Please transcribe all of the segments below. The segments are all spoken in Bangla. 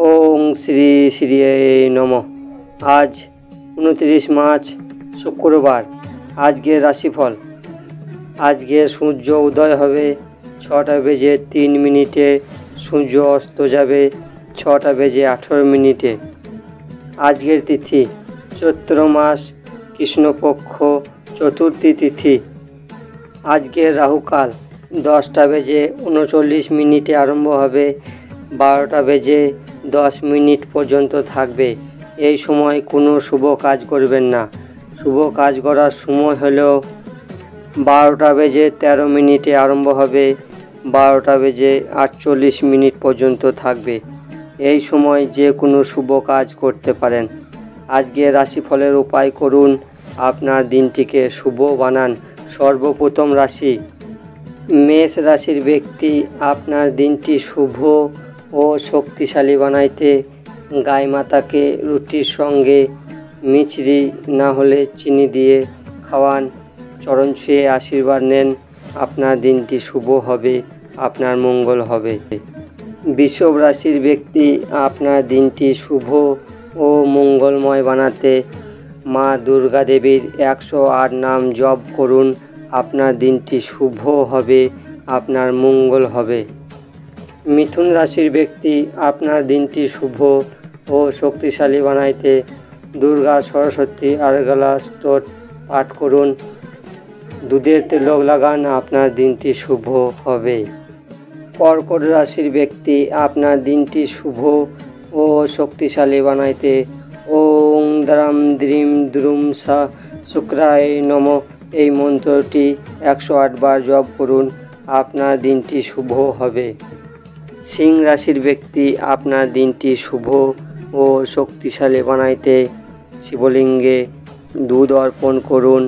ওং শ্রী শ্রী নমঃ। আজ 29 মার্চ শুক্রবার। আজকের রাশিফল। আজকে সূর্য উদয় হবে 6টা বেজে 3 মিনিটে, সূর্য অস্ত যাবে 6টা বেজে 18 মিনিটে। আজকের তিথি চৈত্র মাস কৃষ্ণপক্ষ চতুর্থী তিথি। আজকের রাহুকাল 10টা বেজে 39 মিনিটে আরম্ভ হবে, 12টা বেজে 10 মিনিট পর্যন্ত থাকবে। এই সময় কোনো শুভ কাজ করবেন না। শুভ কাজ করার সময় হলো 12টা বেজে 13 মিনিটে আরম্ভ হবে, 12টা বেজে 48 মিনিট পর্যন্ত থাকবে। এই সময় যে কোনো শুভ কাজ করতে পারেন। আজকে রাশিফলের উপায় করুন, আপনার দিনটিকে শুভ বানান। সর্বপ্রথম রাশি মেষ রাশির ব্যক্তি, আপনার দিনটি শুভ ও শক্তিশালী বানাইতে গাই মাতাকে রুটির সঙ্গে মিছরি না হলে চিনি দিয়ে খাওয়ান, চরণ ছুঁয়ে আশীর্বাদ নেন। আপনার দিনটি শুভ হবে, আপনার মঙ্গল হবে। বৃষভ রাশির ব্যক্তি, আপনার দিনটি শুভ ও মঙ্গলময় বানাতে মা দুর্গা দেবীর 108 নাম জপ করুন। আপনার দিনটি শুভ হবে, আপনার মঙ্গল হবে। মিথুন রাশির ব্যক্তি, আপনার দিনটি শুভ ও শক্তিশালী বানাইতে দুর্গা সরস্বতী আরগালা স্তোত্র পাঠ করুন, দুধের তিলক লাগান। আপনার দিনটি শুভ হবে। কর্কট রাশির ব্যক্তি, আপনার দিনটি শুভ ও শক্তিশালী বানাইতে ওং দ্রাম দ্রিম দ্রুম সা শুক্রায় নমঃ এই মন্ত্রটি 108 বার জপ করুন। আপনার দিনটি শুভ হবে। সিংহ রাশির ব্যক্তি, আপনার দিনটি শুভ ও শক্তিশালী বানাইতে শিবলিঙ্গে দুধ অর্পণ করুন।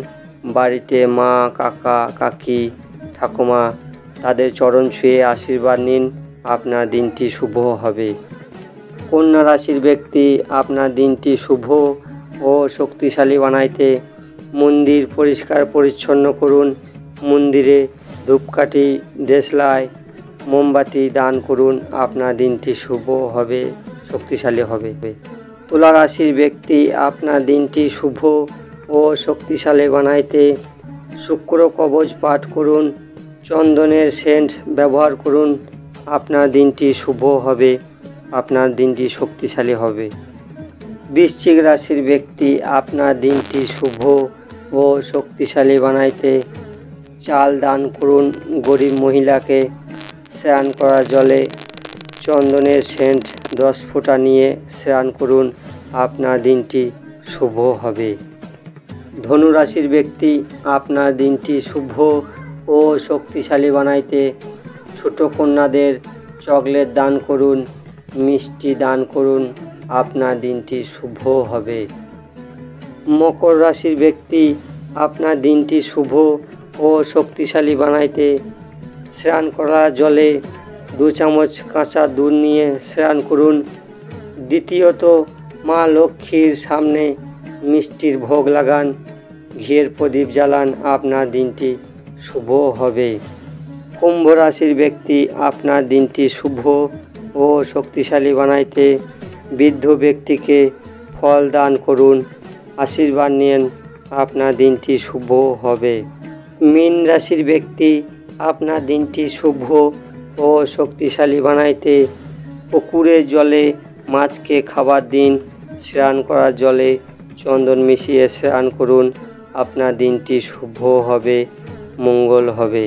বাড়িতে মা, কাকা, কাকি, ঠাকুমা তাদের চরণ ছুঁয়ে আশীর্বাদ নিন। আপনার দিনটি শুভ হবে। কন্যা রাশির ব্যক্তি, আপনার দিনটি শুভ ও শক্তিশালী বানাইতে মন্দির পরিষ্কার পরিচ্ছন্ন করুন। মন্দিরে ধূপকাঠি, দেশলাই, মোমবাতি দান করুন। আপনার দিনটি শুভ হবে, শক্তিশালী হবে। তুলা রাশির ব্যক্তি, আপনার দিনটি শুভ ও শক্তিশালী বানাইতে শুক্র কবচ পাঠ করুন, চন্দনের সেন্ট ব্যবহার করুন। আপনার দিনটি শুভ হবে, আপনার দিনটি শক্তিশালী হবে। বৃশ্চিক রাশির ব্যক্তি, আপনার দিনটি শুভ ও শক্তিশালী বানাইতে চাল দান করুন। গরিব মহিলাকে স্নান করা জলে চন্দনের সেন্ট 10 ফোঁটা নিয়ে স্নান করুন। আপনার দিনটি শুভ হবে। ধনু রাশির ব্যক্তি, আপনার দিনটি শুভ ও শক্তিশালী বানাইতে ছোট কন্যাদের চকলেট দান করুন, মিষ্টি দান করুন। আপনার দিনটি শুভ হবে। মকর রাশির ব্যক্তি, আপনার দিনটি শুভ ও শক্তিশালী বানাইতে স্নান করা জলে 2 চামচ কাঁচা দুধ নিয়ে স্নান করুন। দ্বিতীয়ত, মা লক্ষ্মীর সামনে মিষ্টির ভোগ লাগান, ঘিয়ের প্রদীপ জ্বালান। আপনার দিনটি শুভ হবে। কুম্ভ রাশির ব্যক্তি, আপনার দিনটি শুভ ও শক্তিশালী বানাইতে বৃদ্ধ ব্যক্তিকে ফল দান করুন, আশীর্বাদ নিন। আপনার দিনটি শুভ হবে। মীন রাশির ব্যক্তি, আপনার দিনটি শুভ ও শক্তিশালী বানাইতে পুকুরের জলে মাছকে খাবার দিন, স্নান করার জলে চন্দন মিশিয়ে স্নান করুন। আপনার দিনটি শুভ হবে, মঙ্গল হবে।